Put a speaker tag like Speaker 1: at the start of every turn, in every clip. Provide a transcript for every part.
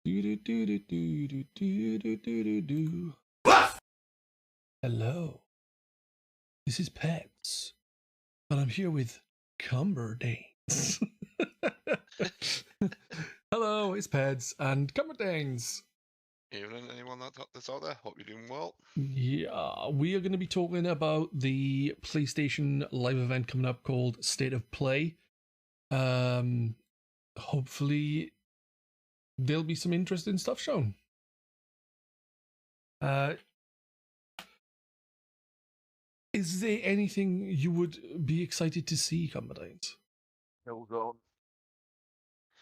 Speaker 1: Hello, this is Pedz, and I'm here with Cumberdanes. Hello, it's Pedz and Cumberdanes.
Speaker 2: Evening, anyone that's out there? Hope you're doing well.
Speaker 1: Yeah, we are going to be talking about the PlayStation live event coming up called State of Play. Hopefully, there'll be some interesting stuff shown. Is there anything you would be excited to see, Cumberdanes?
Speaker 2: Killzone.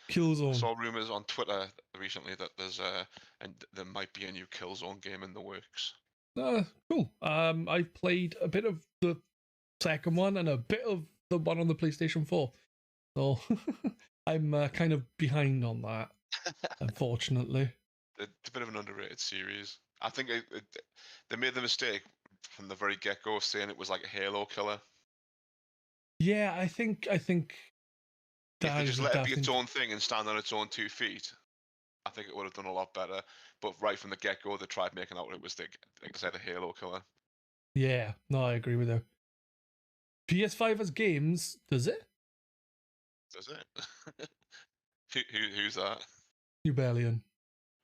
Speaker 1: Killzone.
Speaker 2: I saw rumors on Twitter recently that there might be a new Killzone game in the works.
Speaker 1: Cool. I've played a bit of the second one and a bit of the one on the PlayStation 4. So I'm kind of behind on that, unfortunately.
Speaker 2: It's a bit of an underrated series. I think they made the mistake from the very get-go of saying it was like a Halo killer.
Speaker 1: Yeah, I think
Speaker 2: if they just let it be its own thing and stand on its own 2 feet, I think it would have done a lot better. But right from the get-go, they tried making out it was like I said, a Halo killer.
Speaker 1: Yeah, no, I agree with you. PS5 has games, does it?
Speaker 2: Does it? Who's that?
Speaker 1: Ubellion.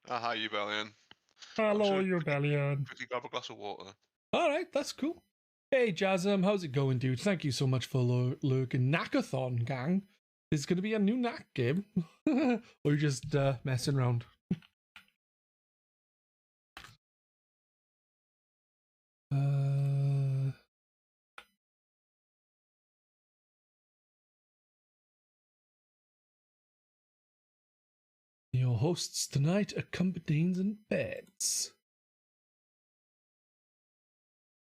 Speaker 2: Hi, Ubellion.
Speaker 1: Hello, Ubellion.
Speaker 2: Quickly grab a glass of water.
Speaker 1: All right, that's cool. Hey, Jazam, how's it going, dude? Thank you so much for lurking. Knackathon, gang. There's going to be a new Knack game. Or you're just messing around? Your hosts tonight are Cumberdanes and Pedz.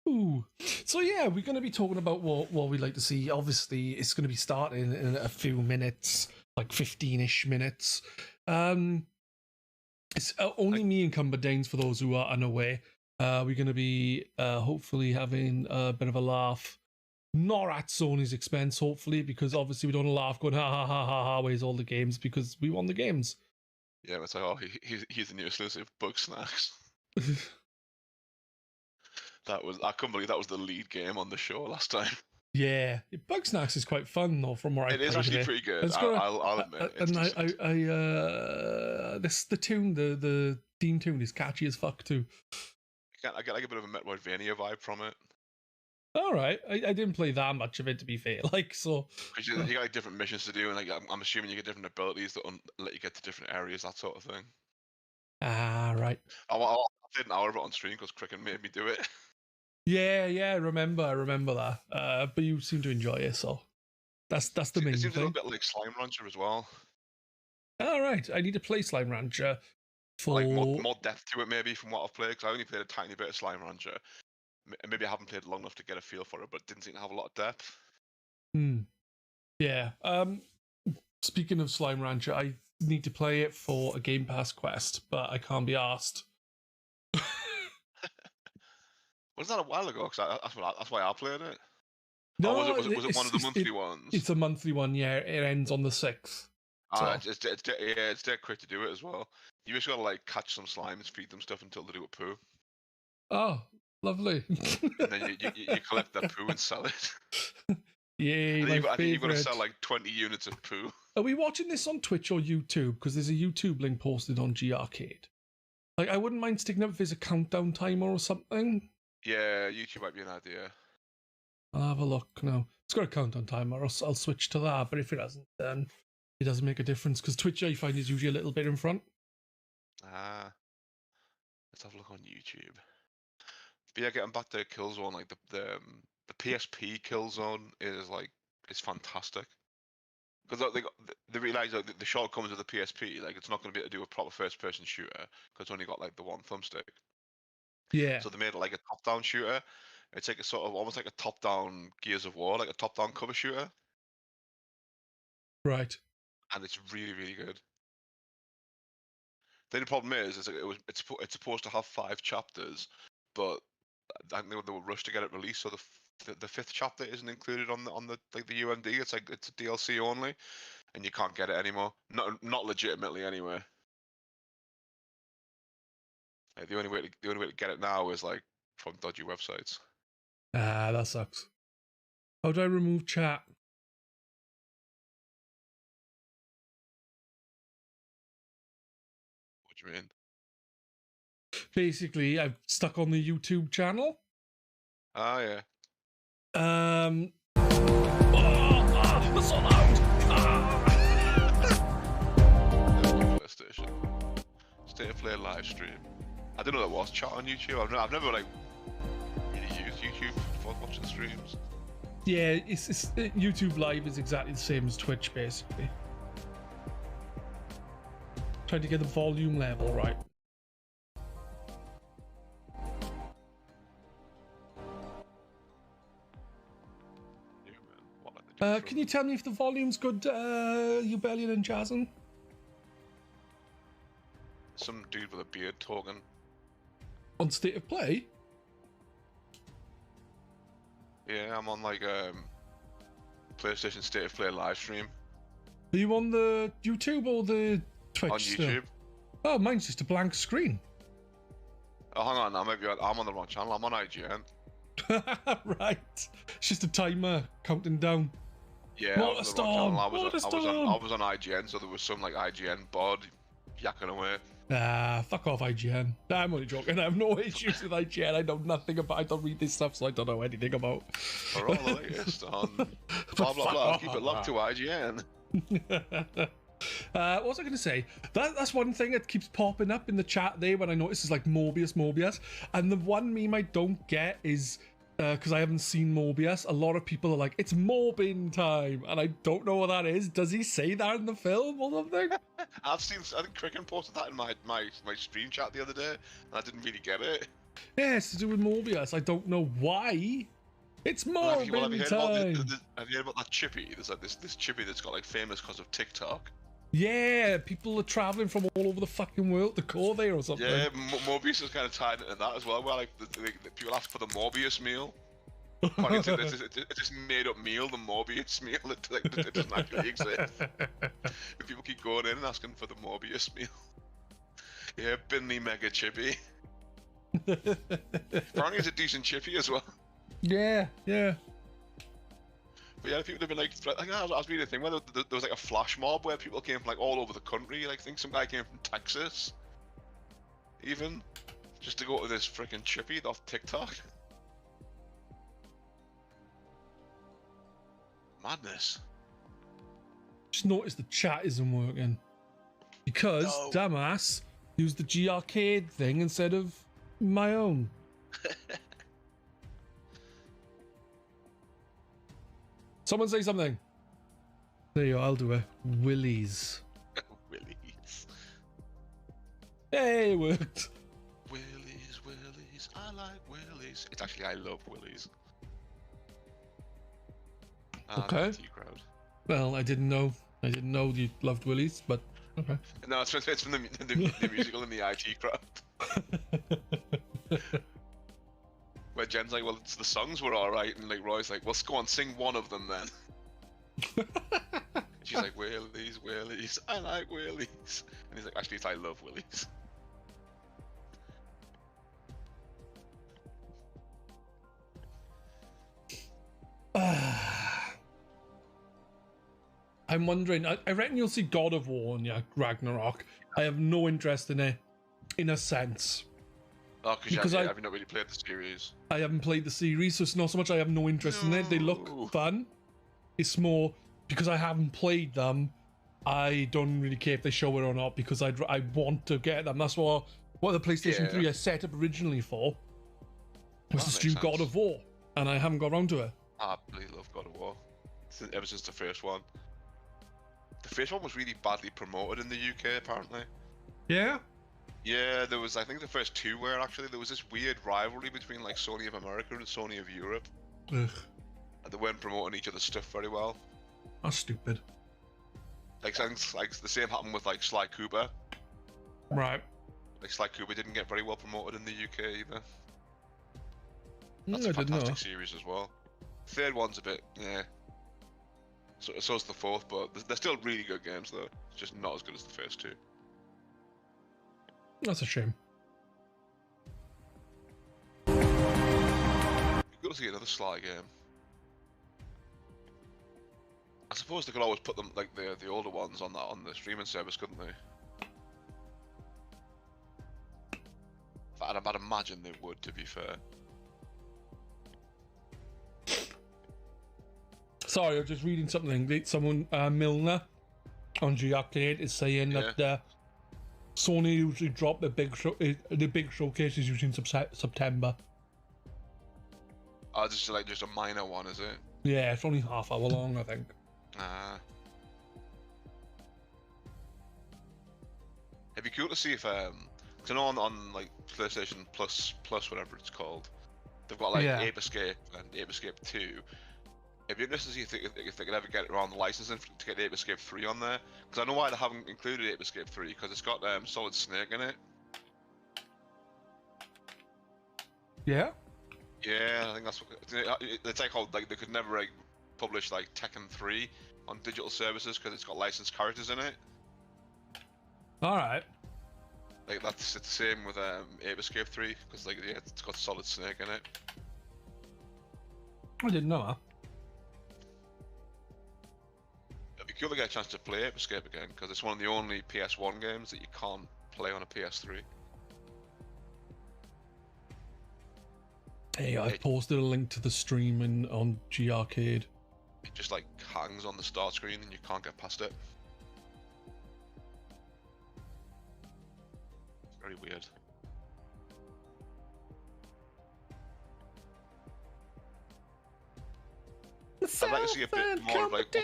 Speaker 1: Ooh. So yeah, we're going to be talking about what we'd like to see. Obviously, it's going to be starting in a few minutes, like 15-ish minutes. It's only me and Cumberdanes, for those who are unaware. We're going to be hopefully having a bit of a laugh. Not at Sony's expense, hopefully, because obviously we don't laugh going, ha ha ha ha ha, where's all the games, because we won the games.
Speaker 2: Yeah, it's like, oh, he's the new exclusive Bug Snacks. I couldn't believe that was the lead game on the show last time.
Speaker 1: Yeah, Bug Snacks is quite fun though. From where I
Speaker 2: it is actually pretty good. I'll admit.
Speaker 1: And the tune, the theme tune is catchy as fuck too.
Speaker 2: I get like a bit of a Metroidvania vibe from it.
Speaker 1: All right, I didn't play that much of it, to be fair. Like, so
Speaker 2: because you got like different missions to do, and like I'm assuming you get different abilities that let you get to different areas, that sort of thing.
Speaker 1: Ah, right.
Speaker 2: I played an hour of it on stream because Cricket made me do it.
Speaker 1: Yeah, I remember that. But you seem to enjoy it, so that's the main thing.
Speaker 2: It seems a little bit like Slime Rancher as well.
Speaker 1: All right, I need to play Slime Rancher for
Speaker 2: like more depth to it, maybe, from what I've played. Because I only played a tiny bit of Slime Rancher. Maybe I haven't played long enough to get a feel for it, but it didn't seem to have a lot of depth.
Speaker 1: Yeah. Speaking of Slime Rancher, I need to play it for a Game Pass quest, but I can't be asked.
Speaker 2: Wasn't that a while ago? Because that's why I played it.
Speaker 1: No,
Speaker 2: was it one of the monthly ones?
Speaker 1: It's a monthly one. Yeah, it ends on the 6th.
Speaker 2: It's dead quick to do it as well. You just gotta like catch some slimes, feed them stuff until they do a poo.
Speaker 1: Oh, lovely.
Speaker 2: And then you collect that poo and sell it.
Speaker 1: Yay,
Speaker 2: I think you've got to sell like 20 units of poo.
Speaker 1: Are we watching this on Twitch or YouTube? Because there's a YouTube link posted on GRcade. Like, I wouldn't mind sticking up if there's a countdown timer or something.
Speaker 2: Yeah, YouTube might be an idea.
Speaker 1: I'll have a look now. It's got a countdown timer. I'll switch to that. But if it doesn't, then it doesn't make a difference. Because Twitch, I find, is usually a little bit in front.
Speaker 2: Let's have a look on YouTube. But yeah, getting back to Killzone, like the PSP Killzone is fantastic. Because they realize the shortcomings of the PSP, like it's not going to be able to do a proper first-person shooter because it's only got like the one thumbstick.
Speaker 1: Yeah.
Speaker 2: So they made it like a top-down shooter. It's like a sort of almost like a top-down Gears of War, like a top-down cover shooter.
Speaker 1: Right.
Speaker 2: And it's really, really good. The only problem is it's supposed to have 5 chapters, but I think they were rushed to get it released, so the 5th chapter isn't included on the like the UMD. It's like it's a DLC only, and you can't get it anymore. Not legitimately anyway. The only way to get it now is like from dodgy websites.
Speaker 1: Ah, that sucks. How do I remove chat?
Speaker 2: What do you mean?
Speaker 1: Basically, I'm stuck on the YouTube channel.
Speaker 2: Ah, yeah.
Speaker 1: That's so loud.
Speaker 2: PlayStation. State of Play live stream. I didn't know there was chat on YouTube. I've never like really used YouTube for watching streams.
Speaker 1: Yeah, YouTube Live is exactly the same as Twitch, basically. Trying to get the volume level right. Can you tell me if the volume's good, Ubellion and Jazzin?
Speaker 2: Some dude with a beard talking.
Speaker 1: On State of Play?
Speaker 2: Yeah, I'm on like PlayStation State of Play live stream.
Speaker 1: Are you on the YouTube or the Twitch?
Speaker 2: On YouTube.
Speaker 1: Oh, mine's just a blank screen.
Speaker 2: Oh, hang on, I'm on the wrong channel. I'm on IGN.
Speaker 1: Right. It's just a timer counting down.
Speaker 2: Yeah,
Speaker 1: What a storm!
Speaker 2: I was on IGN, so there was some like IGN bod yakking away.
Speaker 1: Ah, fuck off IGN. I'm only joking. I have no issues with IGN. I know nothing about. I don't read this stuff, so I don't know anything about.
Speaker 2: For all the latest on blah blah blah. Keep it locked to IGN.
Speaker 1: What was I going to say? That's one thing that keeps popping up in the chat there when I notice is like Mobius, and the one meme I don't get is because I haven't seen Mobius. A lot of people are like, "It's Morbin time," and I don't know what that is. Does he say that in the film or something?
Speaker 2: I think Cricken posted that in my stream chat the other day, and I didn't really get it.
Speaker 1: Yeah, it's to do with Mobius. I don't know why. It's Morbin time.
Speaker 2: Have you heard about that chippy? There's like this chippy that's got like famous because of TikTok.
Speaker 1: Yeah, people are traveling from all over the fucking world to go there or something.
Speaker 2: Yeah, Mobius is kind of tied into that as well, where like the people ask for the Mobius meal. It's this made-up meal, the Mobius meal. It doesn't actually exist. People keep going in and asking for the Mobius meal. Yeah, bin the mega chippy. Apparently it's a decent chippy as well.
Speaker 1: Yeah.
Speaker 2: But yeah, people have been like I was reading a thing where there was like a flash mob where people came from like all over the country. Like I think some guy came from Texas, even, just to go to this freaking chippy off TikTok. Madness.
Speaker 1: Just noticed the chat isn't working because dumbass used the GRcade thing instead of my own. Someone say something. There you go, I'll do it. Willies.
Speaker 2: Willies.
Speaker 1: Hey, it worked.
Speaker 2: Willies, I like Willies. It's actually I love Willies.
Speaker 1: Okay.
Speaker 2: Crowd.
Speaker 1: Well, I didn't know you loved Willies, but okay.
Speaker 2: No, it's from the musical in the IT crowd. Where Jen's like, well, the songs were alright, and like Roy's like, well, go on, sing one of them then. She's like, Willies, I like Willies. And he's like, actually, it's I love Willies.
Speaker 1: I'm wondering, I reckon you'll see God of War in Ragnarok. I have no interest in it, in a sense.
Speaker 2: Oh, because I've not really played the series.
Speaker 1: I haven't played the series, so it's not so much I have no interest in it. They look fun. It's more because I haven't played them. I don't really care if they show it or not because I want to get them. That's what the PlayStation 3 I set up originally for was to stream God of War, and I haven't got around to it.
Speaker 2: I absolutely love God of War. Ever since the first one. The first one was really badly promoted in the UK, apparently.
Speaker 1: Yeah?
Speaker 2: Yeah, there was, I think the first two were actually, there was this weird rivalry between like Sony of America and Sony of Europe.
Speaker 1: Ugh.
Speaker 2: And they weren't promoting each other's stuff very well.
Speaker 1: That's stupid.
Speaker 2: Like the same happened with like Sly Cooper.
Speaker 1: Right.
Speaker 2: Like Sly Cooper didn't get very well promoted in the UK either.
Speaker 1: That's
Speaker 2: a fantastic series as well. Third one's a bit, yeah. So's the fourth, but they're still really good games though. It's just not as good as the first two.
Speaker 1: That's a shame.
Speaker 2: cool to see another Sly game. I suppose they could always put them like the older ones on the streaming service, couldn't they? I'd imagine they would, to be fair.
Speaker 1: Sorry, I was just reading something. Someone, Milner, on GRcade is saying that Sony usually drop the big showcases usually in September.
Speaker 2: Oh, just like just a minor one, is it?
Speaker 1: Yeah, it's only half hour long, I think.
Speaker 2: It'd be cool to see if cause I know on like PlayStation Plus whatever it's called, they've got like Ape Escape and Ape Escape 2. It'd be interesting to see if they could ever get around the licensing to get Ape Escape 3 on there. Because I know why they haven't included Ape Escape 3, because it's got Solid Snake in it.
Speaker 1: Yeah?
Speaker 2: Yeah, I think that's what it's like. How like they could never like publish like Tekken 3 on digital services because it's got licensed characters in it.
Speaker 1: All right.
Speaker 2: Like it's the same with Ape Escape 3 because like it's got Solid Snake in it.
Speaker 1: I didn't know that.
Speaker 2: It'd be cool to get a chance to play Ape Escape again because it's one of the only PS1 games that you can't play on a PS3.
Speaker 1: Hey, I posted a link to the stream on GRcade.
Speaker 2: It just like hangs on the start screen and you can't get past it. It's very weird. I'd like to see a bit more of like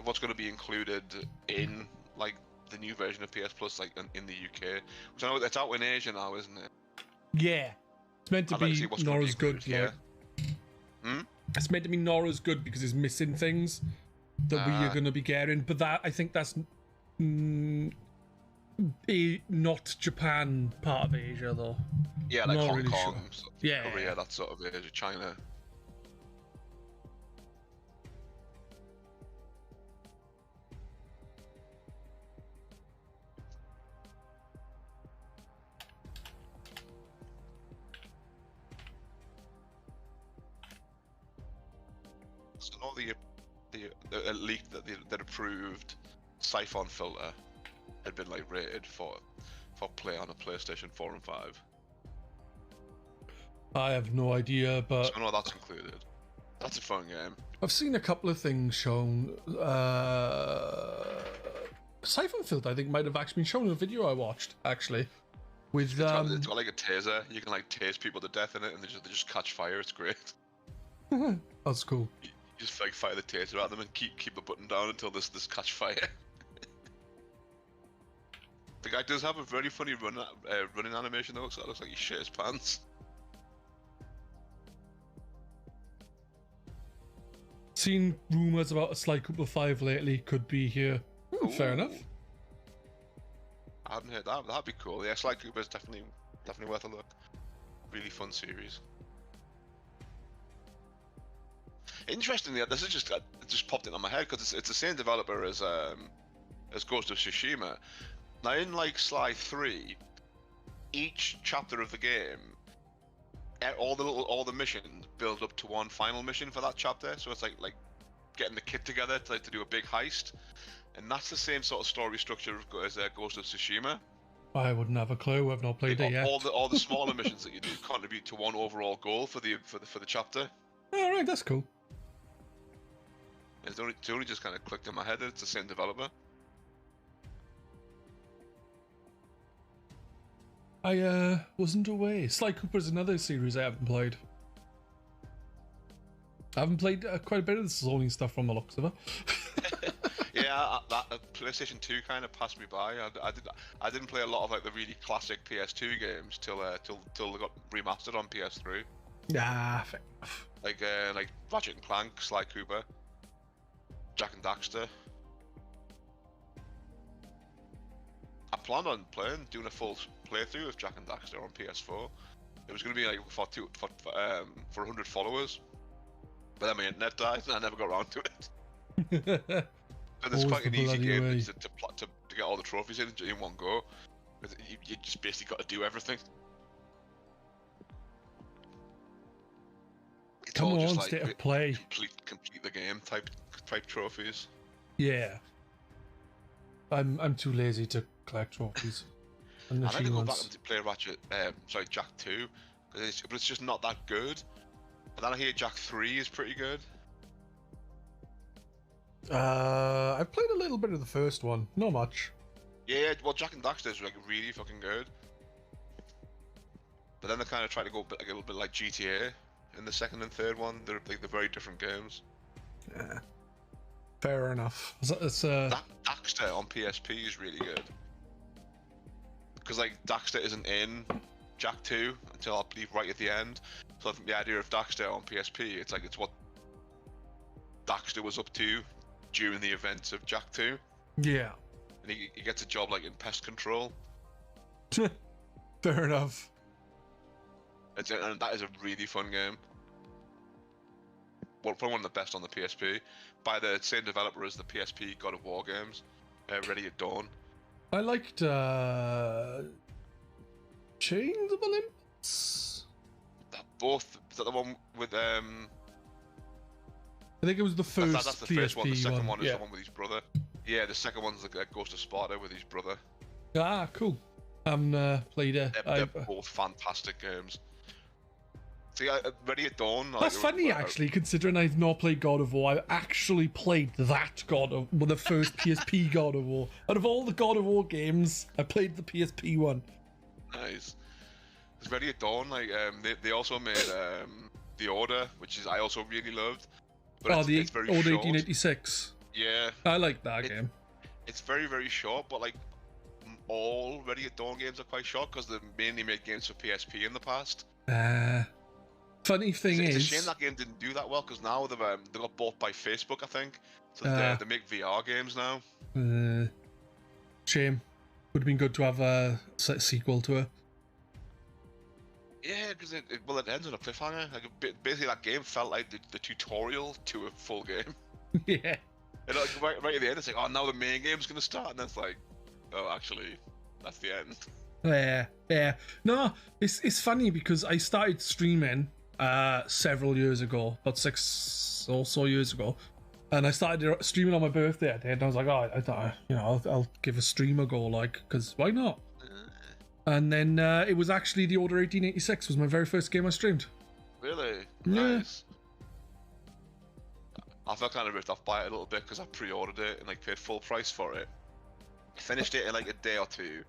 Speaker 2: what's going to be included in like the new version of PS Plus, like in the UK. Which I know it's out in Asia now, isn't it?
Speaker 1: Yeah, it's meant to be not as good.
Speaker 2: Like,
Speaker 1: it's meant to be not as good because it's missing things that we are going to be getting. But I think that's not Japan part of Asia though.
Speaker 2: Yeah, like
Speaker 1: not
Speaker 2: Hong
Speaker 1: really
Speaker 2: Kong,
Speaker 1: sure.
Speaker 2: Korea, that sort of Asia, China. So all the leak that approved Siphon filter had been like rated for play on a PlayStation 4 and 5.
Speaker 1: I have no idea, but
Speaker 2: so I know that's included. That's a fun game.
Speaker 1: I've seen a couple of things shown. Siphon filter, I think, might have actually been shown in a video I watched actually. With
Speaker 2: it's got like a taser. You can like tase people to death in it, and they just catch fire. It's great.
Speaker 1: That's cool.
Speaker 2: You just like fire the taser at them and keep the button down until this catch fire. The guy does have a very funny running animation though, so it looks like he shit his pants.
Speaker 1: Seen rumours about a Sly Cooper 5 lately, could be here. Fair enough.
Speaker 2: I hadn't heard that, but that'd be cool. Yeah, Sly Cooper is definitely worth a look. Really fun series. Interestingly, this is just it just popped into my head because it's the same developer as Ghost of Tsushima. Now in like Sly 3, each chapter of the game, all the missions build up to one final mission for that chapter. So it's like getting the kit together to do a big heist, and that's the same sort of story structure as Ghost of Tsushima.
Speaker 1: I wouldn't have a clue. I've not played it yet.
Speaker 2: All the smaller missions that you do contribute to one overall goal for the chapter.
Speaker 1: All right, that's cool.
Speaker 2: It's only just kind of clicked in my head that it's the same developer.
Speaker 1: I wasn't aware. Sly Cooper's another series I haven't played. I haven't played quite a bit of the Sony stuff from the looks of it.
Speaker 2: Yeah, that PlayStation 2 kind of passed me by. I didn't play a lot of like the really classic PS2 games till they got remastered on PS3.
Speaker 1: Yeah, fair enough.
Speaker 2: Like Ratchet and Clank, Sly Cooper, Jack and Daxter. I planned on doing a full playthrough of Jack and Daxter on PS4. It was going to be like for 100 followers, but then my internet died and I never got around to it. And it's quite an easy game to get all the trophies in one go. You just basically got to do everything.
Speaker 1: come
Speaker 2: all
Speaker 1: on,
Speaker 2: just like
Speaker 1: state of play.
Speaker 2: complete the game type trophies.
Speaker 1: Yeah. I'm too lazy to collect trophies. And
Speaker 2: I'd like to go back
Speaker 1: achievements.
Speaker 2: and play Jack 2, but it's just not that good. But then I hear Jack 3 is pretty good.
Speaker 1: I've played a little bit of the first one, not much.
Speaker 2: Yeah, well, Jack and Daxter is like really fucking good. But then they kind of try to go a little bit like GTA in the second and third one. They're very different games.
Speaker 1: Yeah. Fair enough. It's
Speaker 2: Daxter on PSP is really good. Because like Daxter isn't in Jack 2 until I believe right at the end. So I think the idea of Daxter on PSP, it's what Daxter was up to during the events of Jack 2.
Speaker 1: Yeah.
Speaker 2: And he gets a job like in pest control.
Speaker 1: Fair enough.
Speaker 2: And that is a really fun game. Well, probably one of the best on the PSP. By the same developer as the PSP God of War games. Ready at Dawn.
Speaker 1: I liked Chains of Olympus.
Speaker 2: Is that the one with
Speaker 1: I think it was the first.
Speaker 2: That's the
Speaker 1: PSP
Speaker 2: first one. The second one is
Speaker 1: yeah.
Speaker 2: the one with his brother. Yeah, the second one's the Ghost of Sparta with his brother.
Speaker 1: Ah, cool. I haven't played it.
Speaker 2: They're both fantastic games. See, Ready at Dawn.
Speaker 1: That's funny, actually, considering I've not played God of War. I've actually played that the first PSP God of War. Out of all the God of War games, I played the PSP one.
Speaker 2: Nice. It's Ready at Dawn. Like, they also made The Order, which I also really loved. But it's very
Speaker 1: Order
Speaker 2: short.
Speaker 1: 1886.
Speaker 2: Yeah.
Speaker 1: I like that game.
Speaker 2: It's very, very short, but like all Ready at Dawn games are quite short because they mainly made games for PSP in the past.
Speaker 1: Funny thing
Speaker 2: it's
Speaker 1: is,
Speaker 2: a shame that game didn't do that well because now they got bought by Facebook, I think. So they make VR games now.
Speaker 1: Shame. Would have been good to have a sequel to it.
Speaker 2: Yeah, because it ends on a cliffhanger. Like basically, that game felt like the tutorial to a full game.
Speaker 1: Yeah.
Speaker 2: And like right at the end, it's like, oh, now the main game's gonna start, and it's like, oh, actually, that's the end.
Speaker 1: Yeah. No, it's funny because I started streaming several years ago, about 6 or so years ago, and I started streaming on my birthday, and I was like, oh, I thought, I'll give a stream a go, like, because why not? And then it was actually The Order 1886 was my very first game I streamed.
Speaker 2: Really?
Speaker 1: Yeah.
Speaker 2: Nice. I felt kind of ripped off by it a little bit because I pre-ordered it and like paid full price for it. I finished it in like a day or two.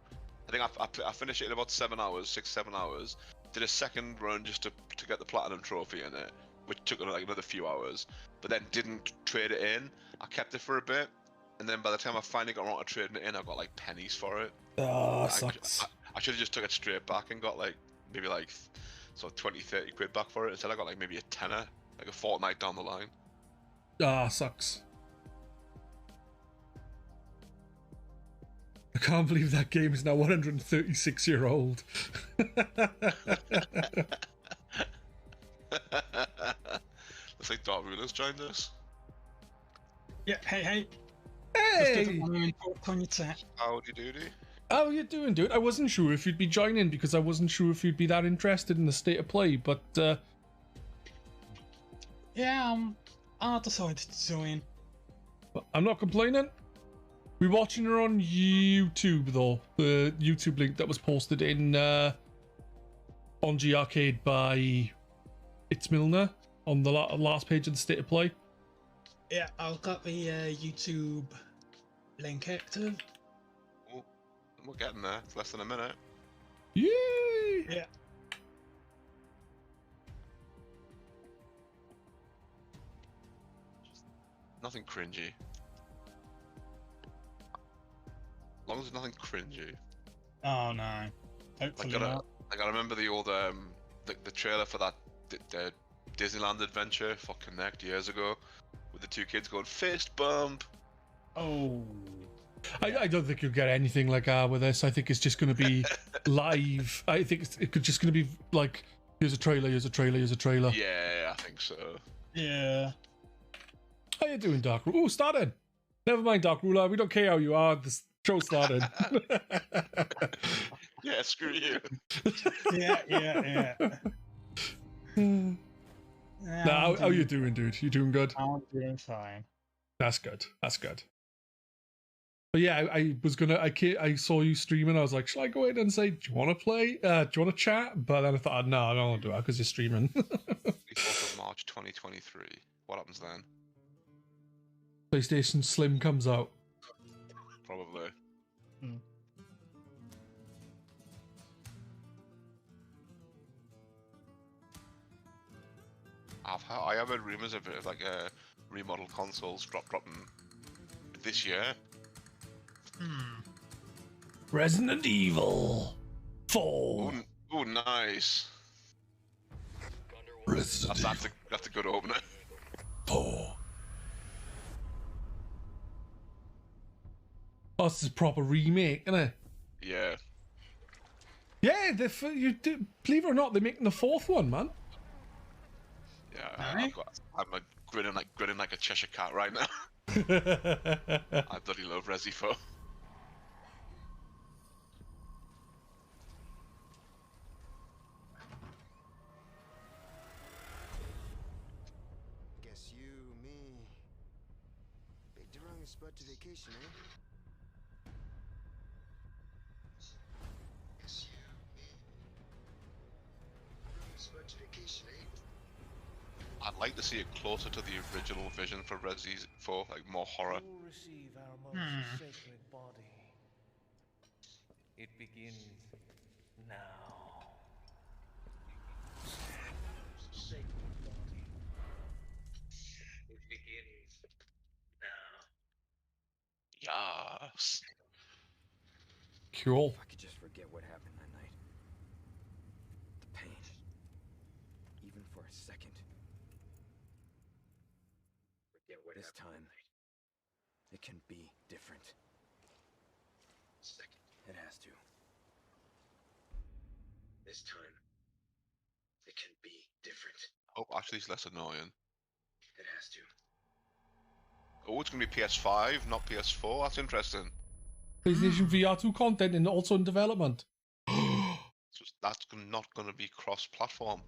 Speaker 2: I think I finished it in about 7 hours, 6-7 hours. Did a second run just to get the platinum trophy in it, which took like another few hours. But then didn't trade it in. I kept it for a bit, and then by the time I finally got around to trading it in, I got like pennies for it.
Speaker 1: Oh, sucks.
Speaker 2: I should have just took it straight back and got like maybe like 20-30 quid back for it. Instead I got like maybe a tenner, like a fortnight down the line.
Speaker 1: Ah, sucks. I can't believe that game is now 136 year old.
Speaker 2: Looks like Darkrula's joined us.
Speaker 3: Yeah, hey.
Speaker 1: Hey!
Speaker 3: Just on your chat.
Speaker 2: Howdy doody.
Speaker 1: How you doing, dude? I wasn't sure if you'd be joining because I wasn't sure if you'd be that interested in the state of play, but
Speaker 3: Yeah, I decided to join.
Speaker 1: I'm not complaining. We're watching her on YouTube though. The YouTube link that was posted in on GRcade by It's Milner on the last page of the state of play.
Speaker 3: Yeah, I've got the YouTube link active.
Speaker 2: Oh, we're getting there. It's less than a minute.
Speaker 1: Yay!
Speaker 3: Yeah.
Speaker 2: Nothing cringy. As long as there's nothing cringy.
Speaker 3: Oh no. Hopefully not.
Speaker 2: I gotta remember the old the trailer for that Disneyland adventure for Connect years ago, with the two kids going fist bump.
Speaker 3: Oh.
Speaker 1: I don't think you'll get anything like with this. I think it's just going to be live. I think it's just going to be like, here's a trailer, here's a trailer, here's a trailer.
Speaker 2: Yeah, I think so.
Speaker 3: Yeah.
Speaker 1: How you doing, Darkrula? Oh, started. Never mind, Darkrula. We don't care how you are. The show started.
Speaker 2: Yeah, screw you.
Speaker 3: Yeah. Yeah,
Speaker 1: Now, how you doing, dude? You doing good?
Speaker 3: I'm doing fine.
Speaker 1: That's good. That's good. But yeah, I was gonna. I saw you streaming. I was like, should I go in and say, do you want to play? Do you want to chat? But then I thought, no, I don't want to do that because you're streaming.
Speaker 2: 24th of March 2023. What happens then?
Speaker 1: PlayStation Slim comes out.
Speaker 2: Probably. I have heard rumors of it, like remodel consoles dropping this year.
Speaker 1: Resident Evil 4.
Speaker 2: Ooh, nice. That's a good opener.
Speaker 1: 4. Oh, this is a proper remake, isn't it?
Speaker 2: Yeah.
Speaker 1: Yeah, believe it or not, they're making the 4th one, man.
Speaker 2: Yeah, I'm grinning like a Cheshire cat right now. I bloody love Resi 4.
Speaker 4: Guess you, me, picked the wrong spot to vacation, eh? Guess you, me, wrong spot to vacation, eh?
Speaker 2: I'd like to see it closer to the original vision for Resi 4, like more horror.
Speaker 5: You receive our most sacred body. It begins now. Sacred body. It begins now.
Speaker 2: Yes.
Speaker 1: Cool.
Speaker 4: If I could just forget what happened that night. The pain. Even for a second. Forget what this time, it can be different. It has to. This time, it can be different.
Speaker 2: Oh, actually, it's less annoying.
Speaker 4: It has to.
Speaker 2: Oh, it's gonna be PS5, not PS4. That's interesting.
Speaker 1: PlayStation VR 2 content and also in development.
Speaker 2: So that's not gonna be cross-platform.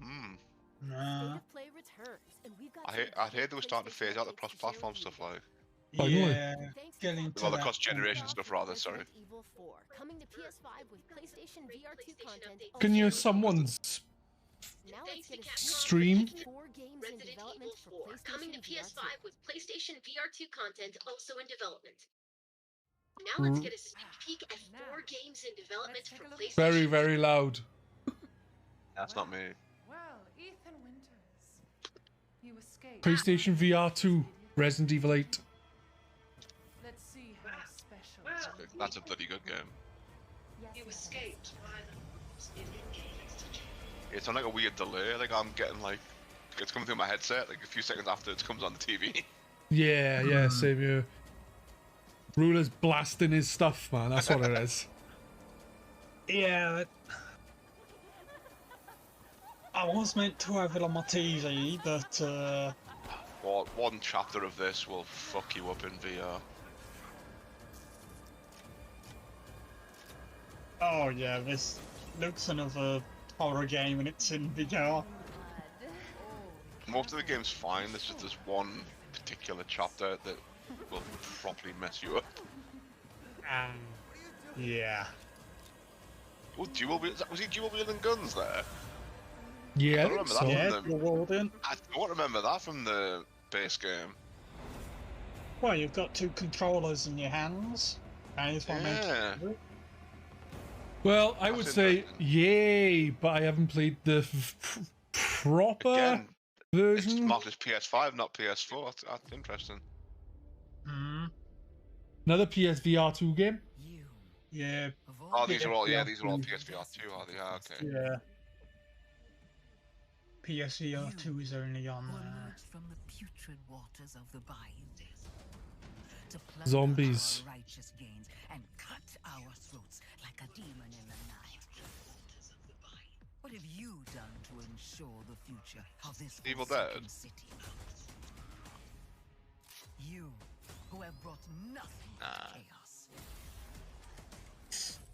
Speaker 3: Nah.
Speaker 6: Play returns, and we've got
Speaker 2: I heard they were starting to phase out the cross-platform stuff, like.
Speaker 3: Yeah, getting to
Speaker 2: Well, the
Speaker 3: that
Speaker 2: cross-generation
Speaker 3: point.
Speaker 2: stuff, rather. Sorry.
Speaker 6: Evil 4, coming to PS5 with PlayStation VR2 content.
Speaker 1: Can you someone's
Speaker 6: Now let's get a
Speaker 1: stream?
Speaker 6: 4 games in
Speaker 7: Resident
Speaker 6: development
Speaker 7: Evil 4
Speaker 6: for
Speaker 7: coming to
Speaker 6: PlayStation
Speaker 7: PS5
Speaker 6: VR2.
Speaker 7: with PlayStation VR2 content also in development. Now let's get a sneak peek at 4 games in development for PlayStation.
Speaker 1: Very, very loud.
Speaker 2: That's not me.
Speaker 8: Well, Ethan Winters, you escaped.
Speaker 1: PlayStation VR 2, Resident Evil 8.
Speaker 8: Let's see how special.
Speaker 2: That's a bloody good game.
Speaker 7: You escaped.
Speaker 2: It's on like a weird delay. Like I'm getting like, it's coming through my headset. Like a few seconds after it comes on the TV.
Speaker 1: Yeah, same here. Ruler's blasting his stuff, man. That's what it is.
Speaker 3: Yeah. I was meant to have it on my TV, but
Speaker 2: One chapter of this will fuck you up in VR.
Speaker 3: oh yeah, this looks another horror game and it's in VR.
Speaker 2: Most of the game's fine. There's just this one particular chapter that will properly mess you up.
Speaker 3: Yeah.
Speaker 2: Oh, was he dual wielding guns there?
Speaker 1: Yeah, I
Speaker 2: I
Speaker 1: think
Speaker 2: remember
Speaker 1: so.
Speaker 2: that.
Speaker 3: Yeah,
Speaker 2: them.
Speaker 3: you're Warden.
Speaker 2: I don't remember that from the base game.
Speaker 3: Well, you've got 2 controllers in your hands. And it's one
Speaker 2: Yeah.
Speaker 1: Well, I would
Speaker 2: That's
Speaker 1: say
Speaker 2: interesting.
Speaker 1: yay, but I haven't played the proper
Speaker 2: Again, it's
Speaker 1: version.
Speaker 2: marked as PS5, not PS4. That's interesting.
Speaker 1: Another PSVR 2 game.
Speaker 3: Yeah.
Speaker 2: Oh, these are all
Speaker 3: Yeah.
Speaker 2: these are all PSVR 2, are they? Yeah, okay.
Speaker 3: Yeah. PSVR 2 is only on
Speaker 9: from the putrid waters of the bayou to plunder
Speaker 1: Zombies.
Speaker 9: our righteous gains and cut our throats like a demon in the night. What have you done to ensure the future of this
Speaker 2: Evil
Speaker 9: forsaken
Speaker 2: Dead?
Speaker 9: city? You who have brought nothing
Speaker 2: Nah.
Speaker 9: but chaos.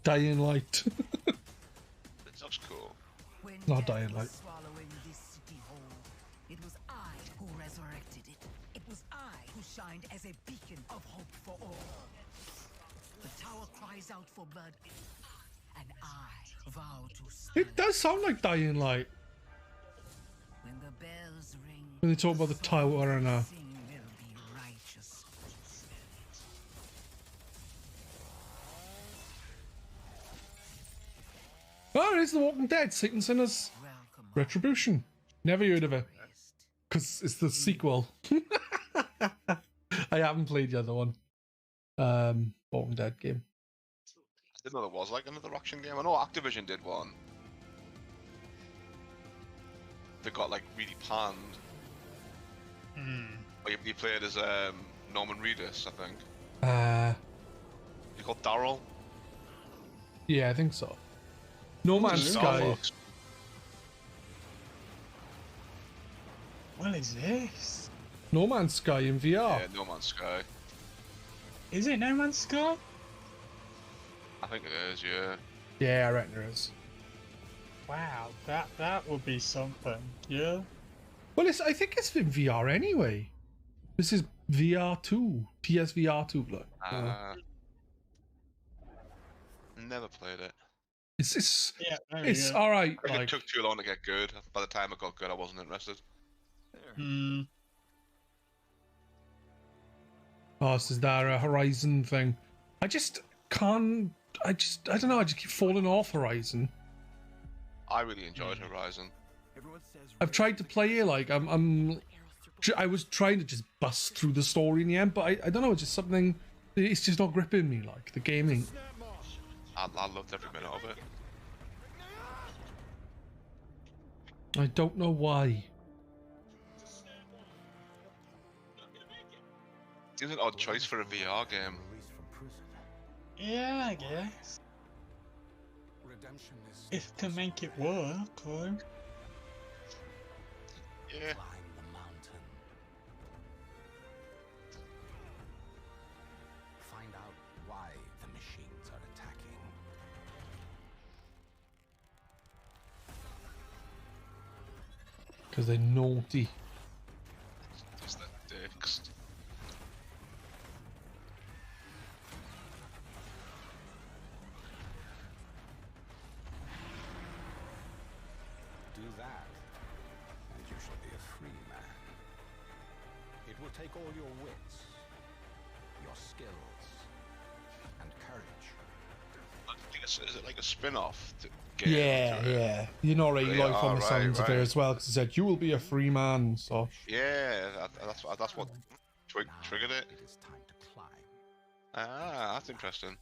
Speaker 1: Dying Light.
Speaker 2: It looks cool.
Speaker 9: When
Speaker 1: Not
Speaker 9: death
Speaker 1: Dying
Speaker 9: was
Speaker 1: Light.
Speaker 9: swallowing this city whole, it was I mind as a beacon of hope for all. The tower cries out for blood, and I vow to stand.
Speaker 1: It does sound like Dying Light
Speaker 9: When the bells ring,
Speaker 1: when they talk about the tower and
Speaker 9: sing will be righteous.
Speaker 1: oh, it is The Walking Dead, Satan Sinners
Speaker 9: Welcome,
Speaker 1: Retribution. Never heard of it because it's the sequel. I haven't played the other one. Walking Dead game.
Speaker 2: I didn't know there was like another action game. I know Activision did one. They got like really panned. Where you played as Norman Reedus, I think. You called Daryl?
Speaker 1: Yeah, I think so. No Man's Sky.
Speaker 3: What is this?
Speaker 1: No Man's Sky in VR.
Speaker 2: Yeah, No Man's Sky.
Speaker 3: Is it No Man's Sky?
Speaker 2: I think it is, yeah.
Speaker 1: Yeah, I reckon there is.
Speaker 3: Wow, that would be something. Yeah.
Speaker 1: Well, I think it's in VR anyway. This is VR2, PSVR2. Look,
Speaker 2: Never played it.
Speaker 1: it's
Speaker 3: Yeah,
Speaker 1: it's all right.
Speaker 2: I think
Speaker 1: Like,
Speaker 2: it took too long to get good. By the time it got good, I wasn't interested.
Speaker 1: oh, this is that Horizon thing. I just can't. I don't know. I just keep falling off Horizon.
Speaker 2: I really enjoyed Horizon.
Speaker 1: I've tried to play it. Like I was trying to just bust through the story in the end, but I don't know. It's just something. It's just not gripping me. Like the gaming.
Speaker 2: I loved every minute of it.
Speaker 1: I don't know why.
Speaker 2: It's an odd choice for a VR game.
Speaker 3: Yeah, I guess.
Speaker 4: Redemption is
Speaker 3: If to make it work, or...
Speaker 2: Yeah.
Speaker 4: climb the mountain. Find out why the machines are attacking.
Speaker 1: Because they're naughty.
Speaker 2: Just the dicks.
Speaker 4: Do that, and you shall be a free man. It will take all your wits, your skills, and courage.
Speaker 2: I think is it like a spin-off to game?
Speaker 1: Yeah. You know, right?
Speaker 2: Yeah,
Speaker 1: Like from the sounds of it
Speaker 2: right.
Speaker 1: as well, because it said you will be a free man. So
Speaker 2: Yeah, that's what triggered it.
Speaker 4: It is time to climb.
Speaker 2: Ah, that's interesting.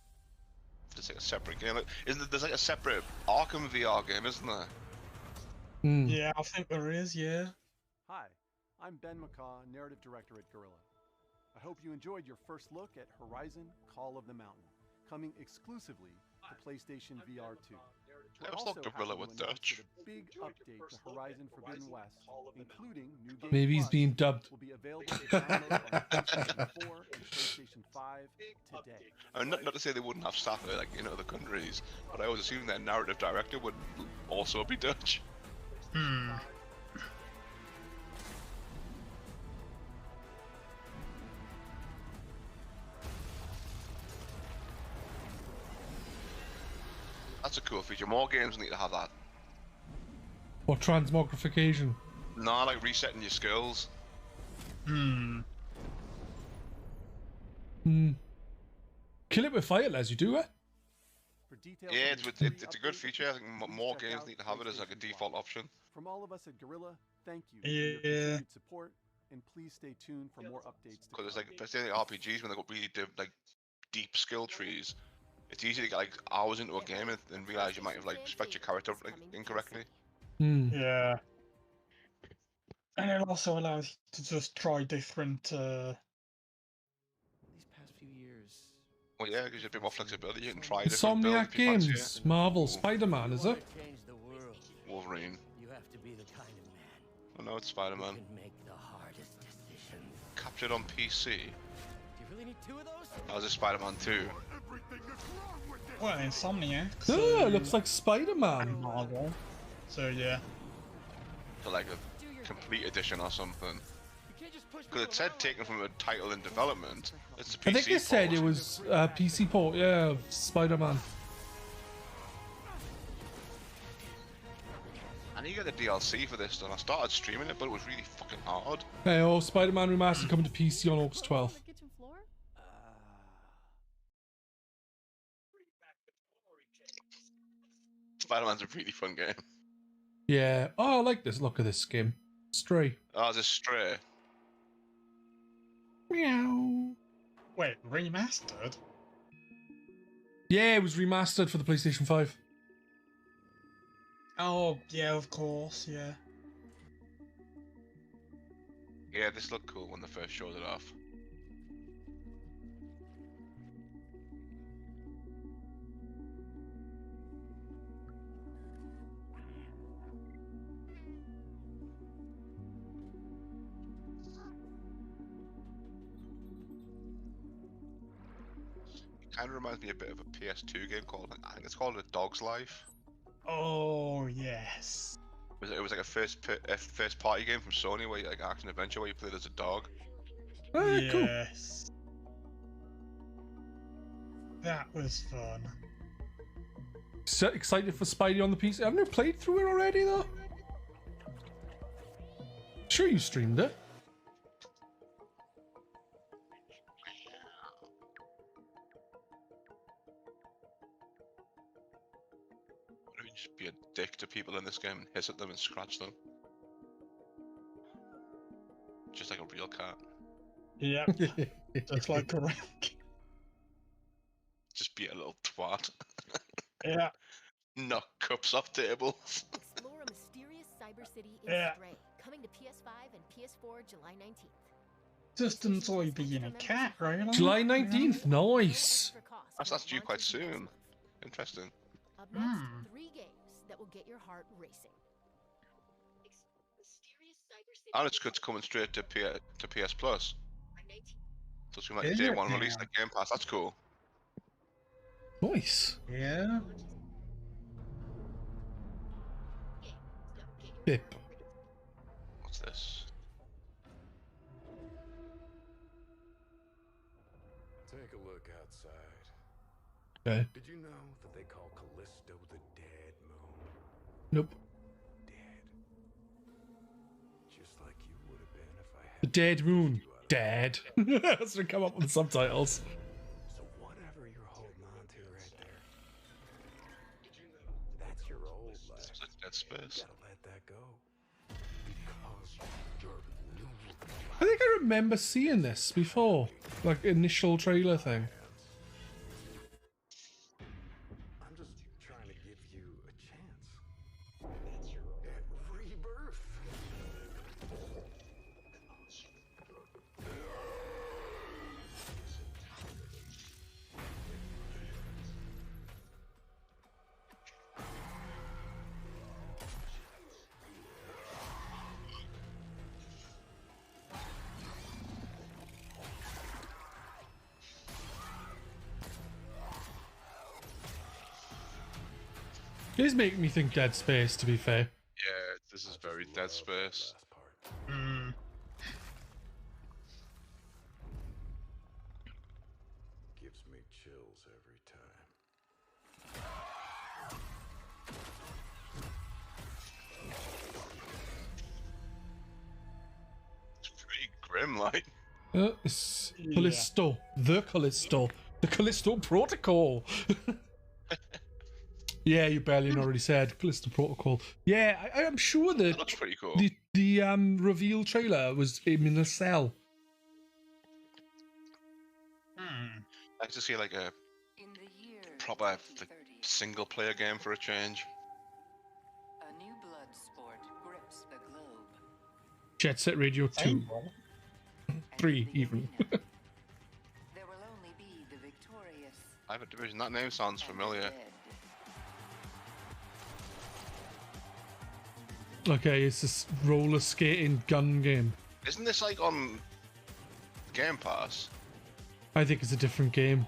Speaker 2: It's like a separate game. Like, there's like a separate Arkham VR game, isn't there?
Speaker 3: Yeah, I think there is, yeah.
Speaker 10: Hi, I'm Ben McCaw, Narrative Director at Guerrilla. I hope you enjoyed your first look at Horizon Call of the Mountain, coming exclusively to PlayStation VR 2.
Speaker 2: I always thought Guerrilla were Dutch.
Speaker 10: A big update to Horizon Forbidden West, including new game
Speaker 1: maybe he's
Speaker 10: Plus,
Speaker 1: being dubbed.
Speaker 10: will be available to download on PlayStation 4 and PlayStation 5 today.
Speaker 2: I mean, not to say they wouldn't have staff like in other countries, but I always assume their narrative director would also be Dutch. That's a cool feature. More games need to have that.
Speaker 1: Or transmogrification.
Speaker 2: Nah, like resetting your skills.
Speaker 1: Kill it with fire, as you do it.
Speaker 10: For details
Speaker 2: Yeah,
Speaker 10: on
Speaker 2: it's a good
Speaker 10: update,
Speaker 2: feature. I think
Speaker 10: please
Speaker 2: more
Speaker 10: check
Speaker 2: games
Speaker 10: out
Speaker 2: need to have it as like a
Speaker 10: PlayStation
Speaker 2: default
Speaker 10: Plus.
Speaker 2: option.
Speaker 10: From all of us at Guerrilla, thank you
Speaker 3: Yeah.
Speaker 10: for your continued support, and please stay tuned for more updates.
Speaker 2: Because it's like, especially RPGs when they got really deep skill trees, it's easy to get like hours into a game and realize you might have like spec your character like incorrectly.
Speaker 3: Yeah. And it also allows you to just try different,
Speaker 5: These past few years.
Speaker 2: Well, yeah, gives you a bit more flexibility. You can try different builds
Speaker 1: Insomniac
Speaker 2: if you fancy
Speaker 1: Games,
Speaker 2: it.
Speaker 1: Marvel,
Speaker 2: Ooh,
Speaker 1: Spider-Man, is it?
Speaker 5: Change the world.
Speaker 2: Wolverine.
Speaker 5: You have to be the kind of man
Speaker 2: Oh no, it's Spider-Man.
Speaker 5: who can make the hardest decisions.
Speaker 2: Captured on PC.
Speaker 5: Do you really need two of those?
Speaker 2: That was a Spider-Man 2.
Speaker 3: well, Insomniac.
Speaker 1: Oh, it looks like Spider-Man.
Speaker 3: Marvel. So yeah.
Speaker 2: So like a complete edition or something.
Speaker 5: You can't just
Speaker 2: Because it said taken from a title in development. It's a PC
Speaker 1: I think they said
Speaker 2: port.
Speaker 1: it was PC port, yeah, of Spider-Man.
Speaker 2: I need to get the DLC for this done. I started streaming it, but it was really fucking hard.
Speaker 1: Hey, oh, Spider-Man Remastered coming to PC on August 12th.
Speaker 6: The kitchen floor?
Speaker 2: Spider-Man's a really fun game.
Speaker 1: Yeah. Oh, I like this look of this skin. Stray.
Speaker 2: Oh, it's a Stray.
Speaker 1: Meow.
Speaker 3: Wait, remastered?
Speaker 1: Yeah, it was remastered for the PlayStation 5.
Speaker 3: Oh, yeah, of course, yeah.
Speaker 2: Yeah, this looked cool when they first showed it off. Kind of reminds me a bit of a PS2 game called, I think it's called A Dog's Life.
Speaker 3: Oh, yes.
Speaker 2: It was like a first party game from Sony where you like action adventure where you played as a dog.
Speaker 1: Ah, cool.
Speaker 3: Yes. That was fun.
Speaker 1: So excited for Spidey on the PC. Haven't you played through it already though? Sure, you streamed it.
Speaker 2: Why don't you just be a dick to people in this game and hiss at them and scratch them? Just like a real cat.
Speaker 3: Yep. Just like a rank.
Speaker 2: Just be a little twat.
Speaker 3: Yeah.
Speaker 2: Knock cups off tables.
Speaker 6: Explore a mysterious cyber city in
Speaker 3: Yeah.
Speaker 6: Stray, coming to PS5 and PS4 July 19th.
Speaker 3: Just enjoy being a cat, right?
Speaker 1: July 19th. Nice.
Speaker 2: That's due quite soon. Interesting.
Speaker 6: Up next, 3 games that will get your heart racing.
Speaker 2: And it's good coming straight to PS Plus. So it's gonna be like
Speaker 3: Is
Speaker 2: day
Speaker 3: it
Speaker 2: one release,
Speaker 3: now?
Speaker 2: like Game Pass. That's cool.
Speaker 1: Nice.
Speaker 3: Yeah.
Speaker 1: Bip.
Speaker 2: What's this?
Speaker 4: Take a look outside.
Speaker 1: Okay.
Speaker 4: Did you know that they call Callisto the dead moon?
Speaker 1: Nope.
Speaker 4: Dead. Just like you would have been if I had
Speaker 1: The Dead Moon. Dead. That's gonna come up with the subtitles.
Speaker 4: So whatever you're holding on to right there, that's your old life.
Speaker 2: It's like Dead Space.
Speaker 4: You gotta let that go. Because your new
Speaker 1: I think I remember seeing this before, like initial trailer thing.
Speaker 4: I'm just trying to give you a chance. That's your rebirth.
Speaker 1: It is making me think Dead Space, to be fair.
Speaker 2: Yeah, this is very Dead Space.
Speaker 3: Mm.
Speaker 4: Gives me chills every time.
Speaker 2: It's pretty grim, like.
Speaker 1: It's Callisto. The Callisto. The Callisto Protocol. Yeah, you barely already said Callisto Protocol. Yeah, I am sure that
Speaker 2: looks pretty cool.
Speaker 1: The reveal trailer was him in a cell.
Speaker 3: Hmm.
Speaker 2: I like to see like a proper like, single player game for a change.
Speaker 9: A new blood sport grips the globe.
Speaker 1: Jet Set Radio 2. 3 even.
Speaker 9: There will only be the victorious.
Speaker 2: I have a division. That name sounds familiar.
Speaker 1: Okay, it's this roller skating gun game.
Speaker 2: Isn't this like on Game Pass?
Speaker 1: I think it's a different game.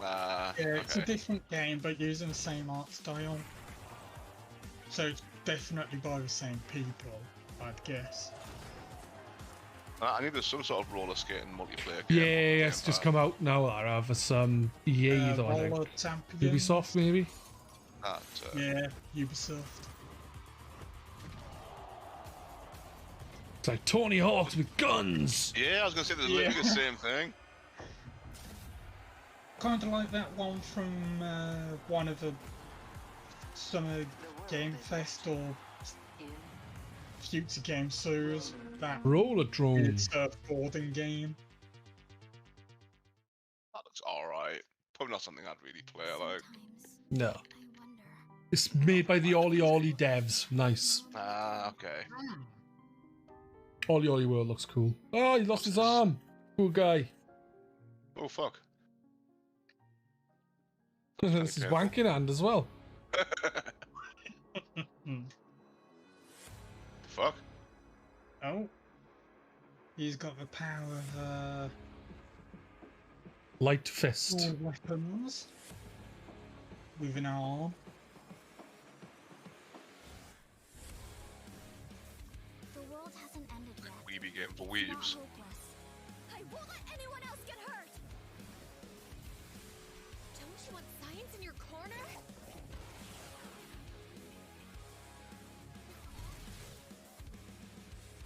Speaker 3: Yeah, it's a
Speaker 2: Okay.
Speaker 3: different game, but using the same art style. So it's definitely by the same people, I'd guess.
Speaker 2: I need some sort of roller skating multiplayer
Speaker 1: Yeah,
Speaker 2: game.
Speaker 1: it's just come out now. I have some EA though. I think.
Speaker 3: Roller Champions.
Speaker 1: Ubisoft maybe.
Speaker 3: Yeah, Ubisoft.
Speaker 1: It's like Tony Hawk's with guns.
Speaker 2: Yeah, I was gonna say there's literally the same thing.
Speaker 3: Kind of like that one from one of the Summer Game Fest or Future Game Series. That
Speaker 1: Roller drone.
Speaker 3: It's a boarding game.
Speaker 2: That looks alright. Probably not something I'd really play, like.
Speaker 1: No. It's made by the Ollie Ollie devs. Nice.
Speaker 2: Okay.
Speaker 1: Ollie Ollie World looks cool. Oh, he lost his arm. Cool guy.
Speaker 2: Oh, fuck.
Speaker 1: This is wanking hand as well.
Speaker 2: Fuck.
Speaker 3: Oh. He's got the power of
Speaker 1: Light fist.
Speaker 3: all weapons with an arm.
Speaker 6: The world hasn't ended yet.
Speaker 2: Weeby game for weebs.
Speaker 6: I won't let anyone else get hurt. Don't you want science in your corner?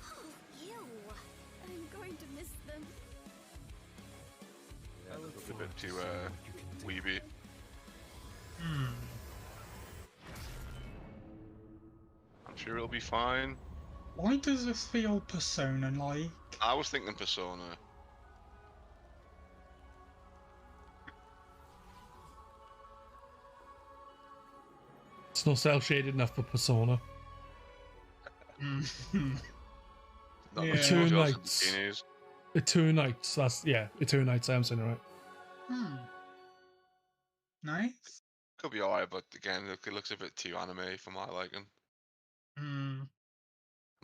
Speaker 6: Oh, ew. I'm going to miss them.
Speaker 2: Yeah, it's a bit too weeby. I'm sure it'll be fine.
Speaker 3: Why does this feel Persona-like?
Speaker 2: I was thinking Persona.
Speaker 1: It's not cell shaded enough for Persona.
Speaker 2: Not
Speaker 3: Yeah.
Speaker 1: Two
Speaker 2: much else in
Speaker 1: nights.
Speaker 2: bikinis.
Speaker 1: Eternites. That's Eternites. I'm saying it right.
Speaker 3: Nice.
Speaker 2: Could be alright, but again, it looks a bit too anime for my liking. I'm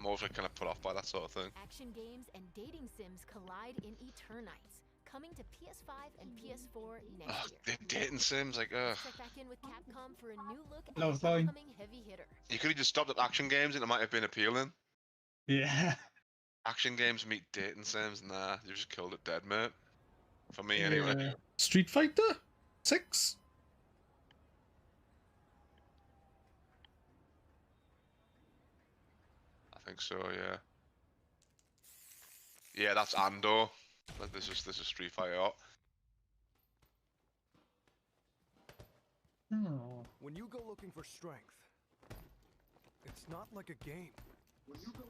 Speaker 2: also kind of put off by that sort of thing.
Speaker 6: Action games and dating sims collide in Eternites, coming to PS5 and PS4 next
Speaker 2: Ugh,
Speaker 6: year.
Speaker 2: the dating sims, like, ugh.
Speaker 6: Check back in with Capcom for a new look at
Speaker 3: Love
Speaker 6: the
Speaker 3: line.
Speaker 6: upcoming heavy hitter.
Speaker 2: You could have just stopped at action games and it might have been appealing.
Speaker 3: Yeah.
Speaker 2: Action games meet dating sims, nah, you just killed it dead, mate. For me, anyway.
Speaker 3: Yeah.
Speaker 1: Street Fighter 6.
Speaker 2: I think so, yeah. Yeah, that's Andor. Like, this is Street Fighter.
Speaker 11: When you go looking for strength, it's not like a game.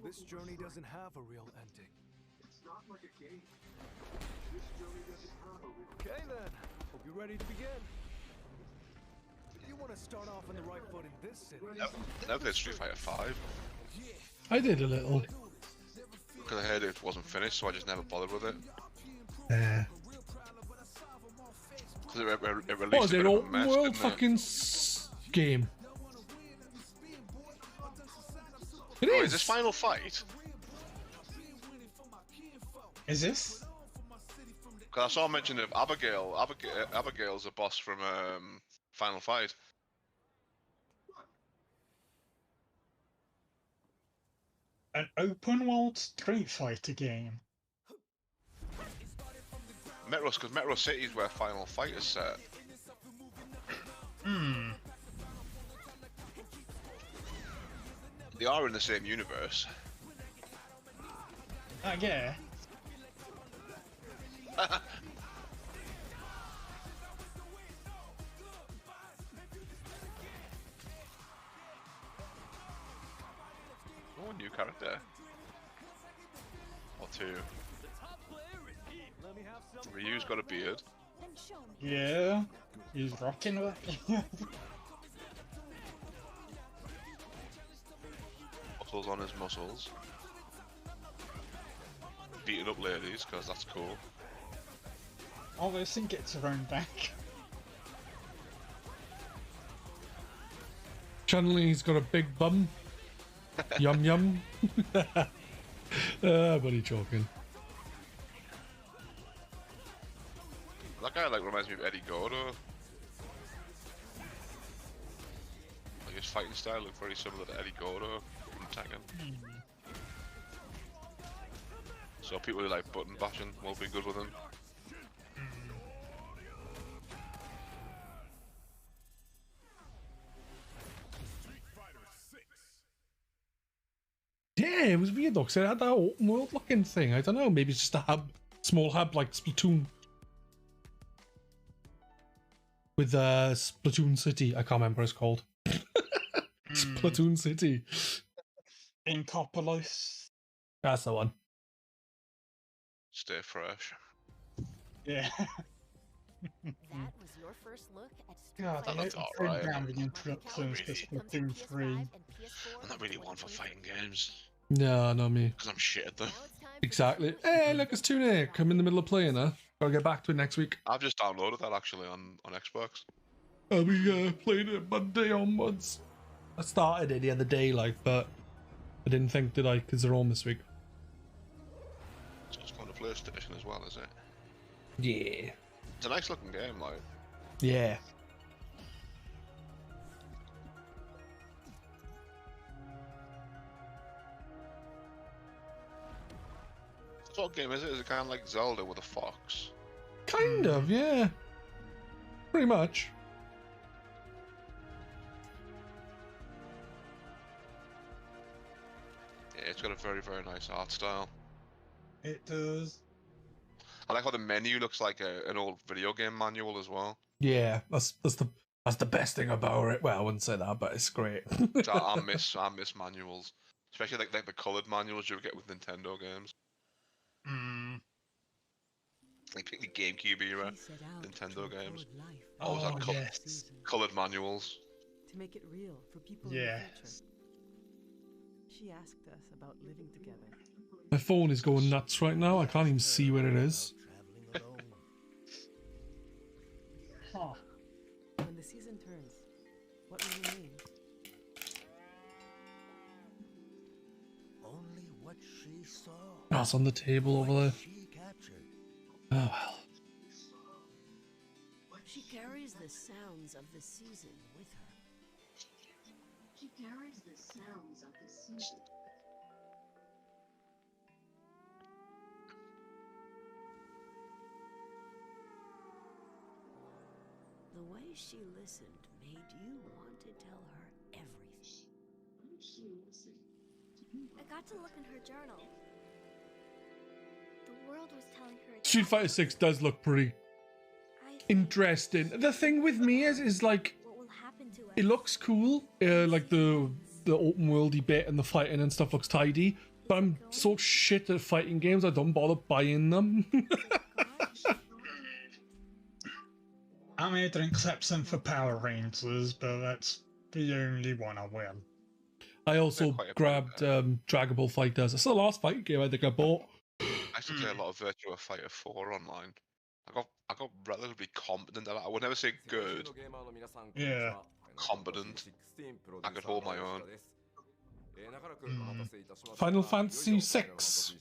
Speaker 11: This journey doesn't have a real ending. It's not like a game. This journey doesn't have a real ending. Okay then, hope you're ready to begin. You want to start off on the right foot in this city.
Speaker 2: Never played Street Fighter 5.
Speaker 1: I did a little.
Speaker 2: Because I heard it wasn't finished, so I just never bothered with it. Because it
Speaker 1: What
Speaker 2: released
Speaker 1: is
Speaker 2: a
Speaker 1: it?
Speaker 2: bit of a
Speaker 1: Open
Speaker 2: mess,
Speaker 1: world
Speaker 2: didn't it?
Speaker 1: fucking game. It
Speaker 2: Oh,
Speaker 1: is.
Speaker 2: is this Final Fight?
Speaker 3: Is this?
Speaker 2: Because I saw a mention of Abigail. Abigail's a boss from Final Fight.
Speaker 3: An open world Street Fighter game?
Speaker 2: Because Metro City is where Final Fight is set. They are in the same universe.
Speaker 3: Yeah.
Speaker 2: Oh, new character. Or two. Ryu's got a beard.
Speaker 3: Yeah. He's rocking that.
Speaker 2: Muscles on his muscles. Beating up ladies, because that's cool.
Speaker 3: Oh, this thing gets around back.
Speaker 1: Chun-Li's got a big bum. Yum yum. Buddy joking.
Speaker 2: That guy like reminds me of Eddie Gordo. Like his fighting style looked very similar to Eddie Gordo from Tekken. So people who like button bashing will be good with him.
Speaker 1: Yeah, it was weird though, because it had that open world looking thing. I don't know, maybe it's just a hub, small hub like Splatoon. With Splatoon City, I can't remember what it's called. Splatoon City.
Speaker 3: Incopolis.
Speaker 1: That's the one.
Speaker 2: Stay fresh.
Speaker 3: Yeah.
Speaker 6: That was your first look at Street
Speaker 3: God, I
Speaker 6: Fighter
Speaker 3: hate
Speaker 2: That's
Speaker 3: the
Speaker 2: alright.
Speaker 3: programming introductions for Splatoon 3.
Speaker 2: I'm not really one for fighting games.
Speaker 1: No, not me.
Speaker 2: Because I'm shit at them.
Speaker 1: Exactly. Hey, look, it's 2 I'm in the middle of playing, huh? Gotta get back to it next week.
Speaker 2: I've just downloaded that actually on Xbox.
Speaker 1: We played it Monday onwards. I started it the other day, like, but I didn't think that because they're on this week.
Speaker 2: So it's going to PlayStation as well, is it?
Speaker 1: Yeah.
Speaker 2: It's a nice looking game, like.
Speaker 1: Yeah.
Speaker 2: So what game is it? Is it kind of like Zelda with a fox?
Speaker 1: Kind of, yeah. Pretty much.
Speaker 2: Yeah, it's got a very, very nice art style.
Speaker 3: It does.
Speaker 2: I like how the menu looks like an old video game manual as well.
Speaker 1: Yeah, that's the best thing about it. Well, I wouldn't say that, but it's great.
Speaker 2: So I miss manuals, especially like the coloured manuals you would get with Nintendo games. Like the GameCube era Nintendo games. Always had coloured manuals.
Speaker 12: To make it real for people in the future. She asked us about living together.
Speaker 1: My phone is going nuts right now. I can't even see where it is.
Speaker 3: Huh.
Speaker 12: When the season turns, what will you name?
Speaker 13: Only what she saw.
Speaker 1: Oh, it's on the table over there. Oh well.
Speaker 14: She carries the sounds of the season with her. She carries the sounds of the season. The way she listened made you want to tell her everything.
Speaker 15: I got to look in her journal. The world was telling her.
Speaker 1: Street Fighter 6 does look pretty interesting. The thing with me is like, it looks cool. Like the open worldy bit and the fighting and stuff looks tidy. But I'm so shit at fighting games, I don't bother buying them.
Speaker 3: I made an exception for Power Rangers, but that's the only one I will.
Speaker 1: I also grabbed Dragon Ball FighterZ. It's the last fighting game I think I bought.
Speaker 2: I used to play a lot of Virtua Fighter 4 online. I got relatively competent at it. I would never say good.
Speaker 3: Yeah.
Speaker 2: Competent. I could hold my own.
Speaker 1: Final Fantasy 6.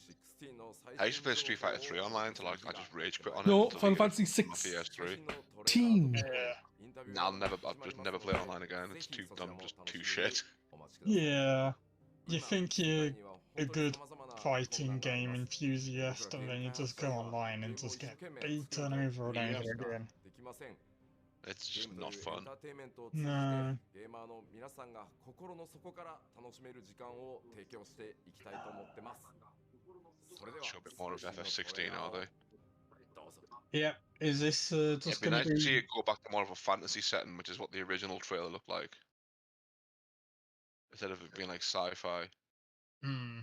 Speaker 2: I used to play Street Fighter 3 online until I just rage quit on it.
Speaker 1: No, Final Fantasy 6.
Speaker 2: PS3.
Speaker 1: Team.
Speaker 2: I'll just never play online again. It's too dumb, just too shit.
Speaker 3: Yeah. You think you're a good fighting game enthusiast, and then you just go online and just get beaten over and over again.
Speaker 2: It's just not fun.
Speaker 3: No.
Speaker 2: Show a bit more of FF16, are they?
Speaker 3: Yep. Is this just
Speaker 2: It'd be
Speaker 3: going
Speaker 2: nice
Speaker 3: to
Speaker 2: to see
Speaker 3: be?
Speaker 2: it go back to more of a fantasy setting, which is what the original trailer looked like. Instead of it being like sci-fi.
Speaker 3: Hmm.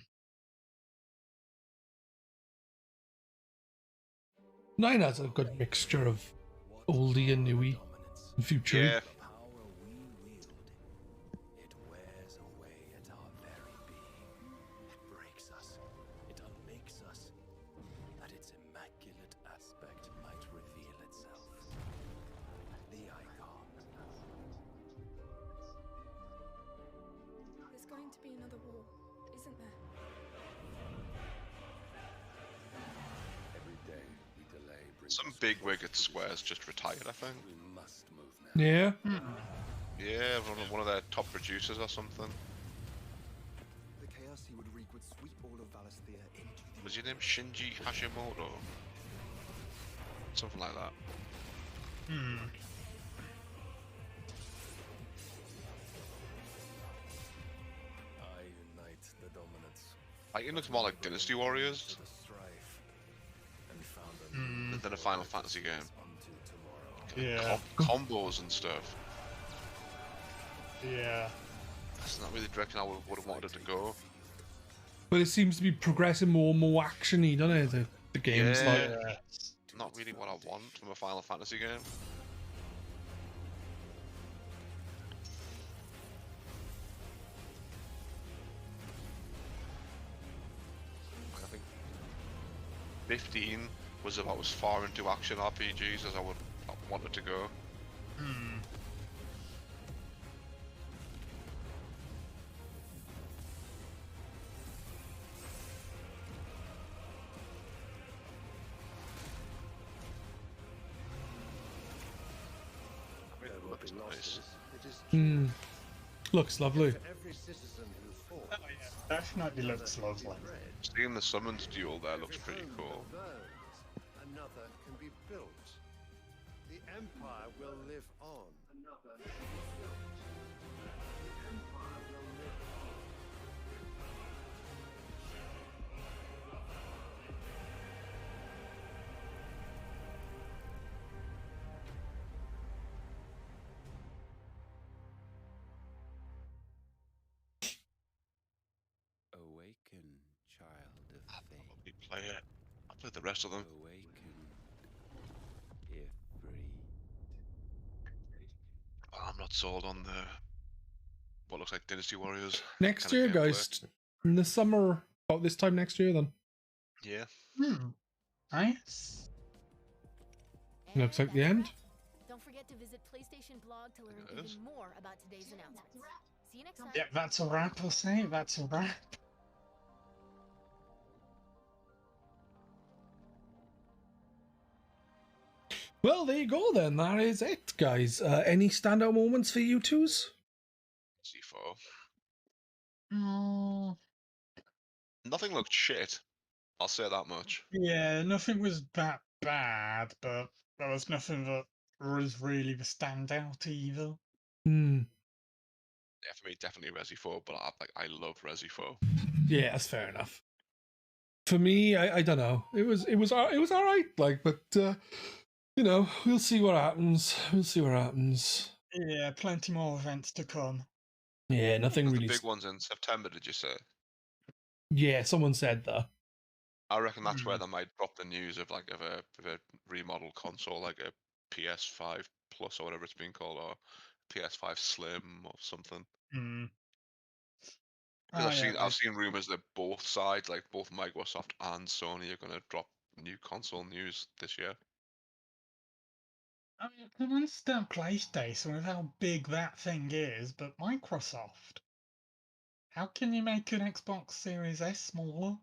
Speaker 1: 9 has a good mixture of oldie and newy and future.
Speaker 2: Yeah.
Speaker 15: There's going to be another war, isn't there?
Speaker 2: Some bigwig at Square's just retired, I think.
Speaker 1: Yeah.
Speaker 2: Yeah, one of their top producers or something.
Speaker 11: The chaos he would wreak would sweep all of Valisthea into the
Speaker 2: Was your name Shinji Hashimoto? Something like that.
Speaker 3: Hmm.
Speaker 11: I unite the dominance.
Speaker 2: Like, it looks more like Dynasty Warriors than a Final Fantasy game.
Speaker 3: Yeah.
Speaker 2: Combos and stuff.
Speaker 3: Yeah.
Speaker 2: That's not really the direction I would have wanted it to go.
Speaker 1: But it seems to be progressing more and more actiony, doesn't it? The game's like.
Speaker 2: Not really what I want from a Final Fantasy game. I think 15 was about as far into action RPGs as I would want it to go.
Speaker 3: Hmm.
Speaker 2: Looks nice.
Speaker 1: Looks lovely.
Speaker 3: Definitely looks lovely.
Speaker 2: Seeing the summons duel there looks pretty cool.
Speaker 11: Another can be built. The Empire will live on.
Speaker 13: Awaken, child of fate.
Speaker 2: Probably play it. I'll play the rest of them.
Speaker 13: Awaken, if free.
Speaker 2: I'm not sold on the what looks like Dynasty Warriors.
Speaker 1: Next
Speaker 2: kinda
Speaker 1: year,
Speaker 2: gameplay.
Speaker 1: guys. In the summer, about this time next year, then.
Speaker 2: Yeah.
Speaker 3: Hmm. Nice.
Speaker 1: Looks like the end.
Speaker 6: Don't forget to visit PlayStation blog to learn even more about today's announcements. See you next time.
Speaker 3: Yeah, that's a wrap, I'll say. That's a wrap.
Speaker 1: Well, there you go then. That is it, guys. Any standout moments for you twos?
Speaker 2: C4.
Speaker 3: Mm,
Speaker 2: Nothing looked shit. I'll say that much.
Speaker 3: yeah, nothing was that bad, but there was nothing that was really the standout either.
Speaker 1: Hmm.
Speaker 2: Yeah, for me, definitely Resi 4, but I love Resi 4.
Speaker 1: Yeah, that's fair enough. For me, I don't know. It was all right. Like, but you know, we'll see what happens. We'll see what happens.
Speaker 3: Yeah, plenty more events to come.
Speaker 1: Yeah, nothing
Speaker 2: The
Speaker 1: really.
Speaker 2: big ones in September, did you say?
Speaker 1: Yeah, someone said that.
Speaker 2: I reckon that's where they might drop the news of like of a remodeled console, like a PS5 Plus or whatever it's been called, or PS5 Slim or something.
Speaker 3: Hmm.
Speaker 2: Because
Speaker 3: Oh, yeah,
Speaker 2: I've seen rumors that both sides, like both Microsoft and Sony, are going to drop new console news this year.
Speaker 3: I mean, I can understand PlayStation with how big that thing is, but Microsoft. How can you make an Xbox Series S smaller?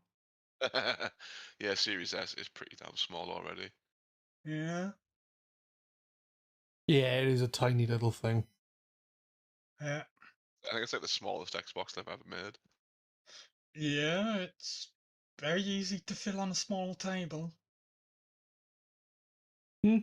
Speaker 2: Yeah, Series S is pretty damn small already.
Speaker 3: Yeah.
Speaker 1: Yeah, it is a tiny little thing.
Speaker 3: Yeah.
Speaker 2: I think it's like the smallest Xbox they've ever made.
Speaker 3: Yeah, it's very easy to fill on a small table.
Speaker 1: Hmm.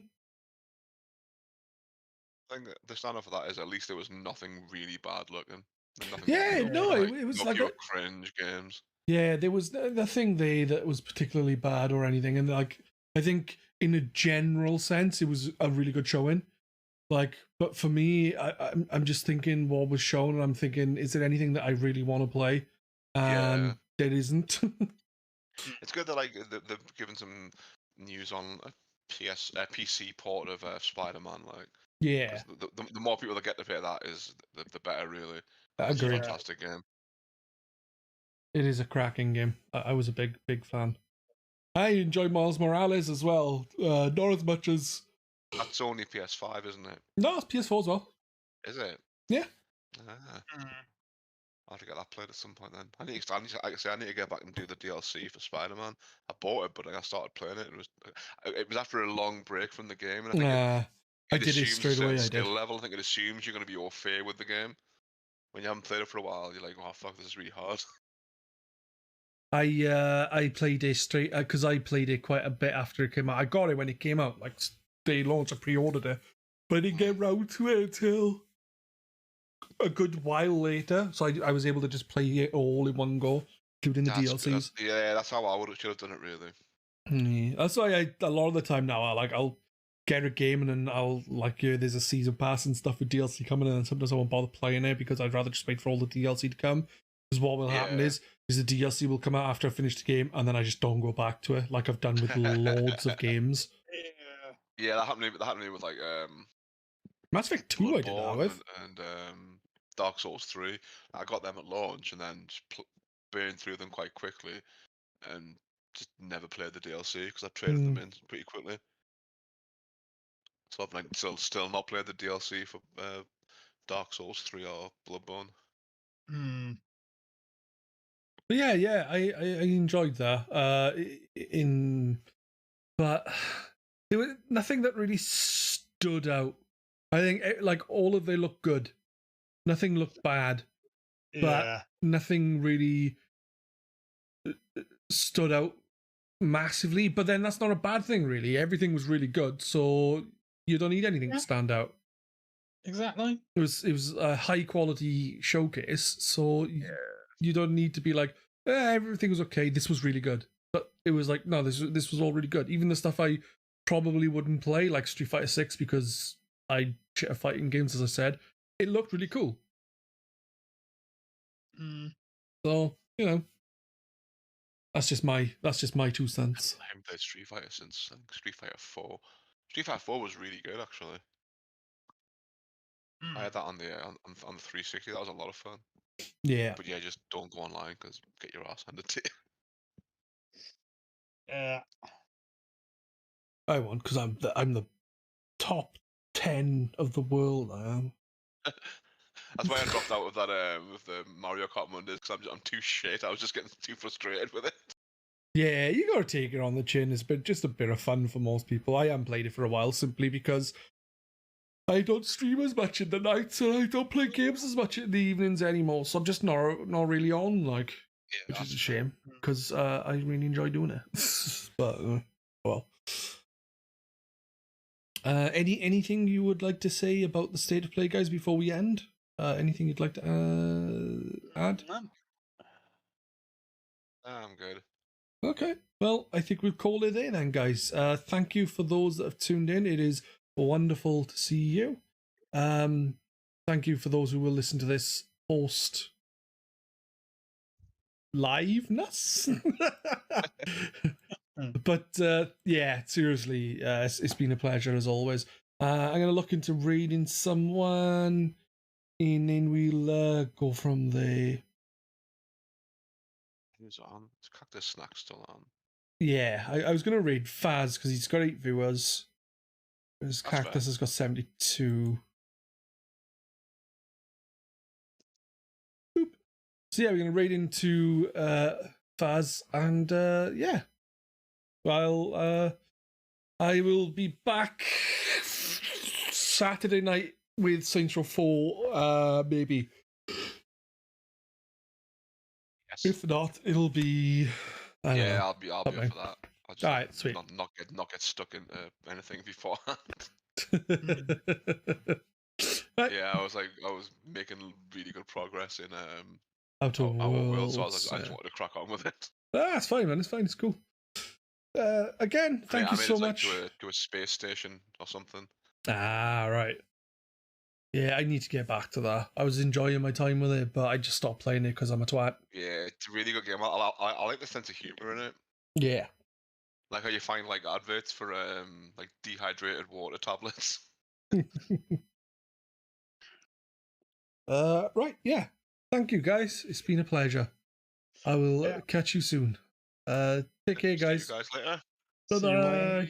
Speaker 2: I think the standout for that is at least there was nothing really bad looking. Nothing
Speaker 1: Yeah, no, it was
Speaker 2: no
Speaker 1: like
Speaker 2: pure
Speaker 1: a
Speaker 2: cringe games.
Speaker 1: yeah. There was nothing there that was particularly bad or anything, and like I think in a general sense, it was a really good showing. Like, but for me, I'm just thinking what was shown, and I'm thinking, is there anything that I really want to play? And there isn't.
Speaker 2: It's good that like they've given some news on a PC port of Spider-Man. Like,
Speaker 1: Yeah.
Speaker 2: 'cause the more people that get to play that is the better, really.
Speaker 1: I
Speaker 2: It's a
Speaker 1: agree.
Speaker 2: fantastic game.
Speaker 1: It is a cracking game. I was a big fan. I enjoy Miles Morales as well. Not as much as
Speaker 2: That's only PS5, isn't it?
Speaker 1: no, it's PS4 as well.
Speaker 2: Is it?
Speaker 1: Yeah.
Speaker 2: Ah. I'll have to get that played at some point then. I need to get back and do the DLC for Spider-Man. I bought it, but I started playing it. And it was after a long break from the game, and I think
Speaker 1: I did it straight away. I did.
Speaker 2: Skill level. I think it assumes you're going to be au fait with the game. When you haven't played it for a while, you're like, "Oh fuck, this is really hard."
Speaker 1: I played it straight because I played it quite a bit after it came out. I got it when it came out, like day launch. I pre-ordered it, but I didn't get round to it until a good while later. So I was able to just play it all in one go, including the DLCs.
Speaker 2: That's how I should have done it, really.
Speaker 1: Yeah, that's why a lot of the time now I'll get a game and then I'll there's a season pass and stuff with DLC coming in, and sometimes I won't bother playing it because I'd rather just wait for all the DLC to come. Because what will happen is the DLC will come out after I finish the game, and then I just don't go back to it, like I've done with loads of games.
Speaker 2: Yeah, that happened to me with like
Speaker 1: Mass Effect 2 I did that with,
Speaker 2: and Dark Souls 3. I got them at launch and then just burned through them quite quickly, and just never played the DLC because I traded them in pretty quickly. So I've like still not played the DLC for Dark Souls 3 or Bloodborne.
Speaker 1: But yeah, I enjoyed that. But there was nothing that really stood out. I think like all of they looked good. Nothing looked bad, but nothing really stood out massively. But then that's not a bad thing, really. Everything was really good, so you don't need anything to stand out.
Speaker 3: Exactly.
Speaker 1: It was a high quality showcase, so you don't need to be like, everything was okay. This was really good, but it was like, no, this was all really good. Even the stuff I probably wouldn't play, like Street Fighter 6, because I shit at fighting games, as I said, it looked really cool. So that's just my 2 cents.
Speaker 2: I haven't played Street Fighter since Street Fighter 4. Street Fighter 4 was really good, actually. I had that on the 360. That was a lot of fun.
Speaker 1: Yeah.
Speaker 2: But yeah, just don't go online because get your ass handed to you.
Speaker 3: Yeah.
Speaker 1: I won't, because I'm the top 10 of the world. I am.
Speaker 2: That's why I dropped out with that with the Mario Kart Mondays, because I'm too shit. I was just getting too frustrated with it.
Speaker 1: Yeah, you gotta take it on the chin. It's just a bit of fun for most people. I haven't played it for a while simply because I don't stream as much in the nights and I don't play games as much in the evenings anymore. So I'm just not really on, which is a shame because I really enjoy doing it. But well, anything you would like to say about the state of play, guys, before we end? Anything you'd like to add?
Speaker 2: I'm good.
Speaker 1: Okay, well, I think we'll call it there then, guys. Thank you for those that have tuned in. It is wonderful to see you. Thank you for those who will listen to this post liveness. But yeah, seriously, it's been a pleasure as always. I'm gonna look into reading someone, and then we'll go from there.
Speaker 2: Who's on? Is Cactus Snack still on?
Speaker 1: Yeah, I was gonna read Faz because he's got 8 viewers. His Cactus has got 72. Boop. So yeah, we're gonna raid into Faz, and yeah. Well, I will be back Saturday night with Saints Row 4, maybe. Yes. If not, it'll be.
Speaker 2: I'll be up for that. I'll just
Speaker 1: Alright, sweet.
Speaker 2: Not get stuck into anything beforehand.
Speaker 1: Right.
Speaker 2: Yeah, I was making really good progress in
Speaker 1: Outer
Speaker 2: our world, so I
Speaker 1: Worlds,
Speaker 2: just wanted to crack on with it.
Speaker 1: It's fine, man. It's fine. It's cool. Again, thank you so much.
Speaker 2: To a space station or something.
Speaker 1: Right. Yeah, I need to get back to that. I was enjoying my time with it, but I just stopped playing it because I'm a twat.
Speaker 2: Yeah, it's a really good game. I like the sense of humor in it.
Speaker 1: Yeah.
Speaker 2: Like how you find like adverts for like dehydrated water tablets.
Speaker 1: Right, yeah. Thank you, guys. It's been a pleasure. I will catch you soon. Take care, guys.
Speaker 2: See you guys later.
Speaker 1: Bye-bye.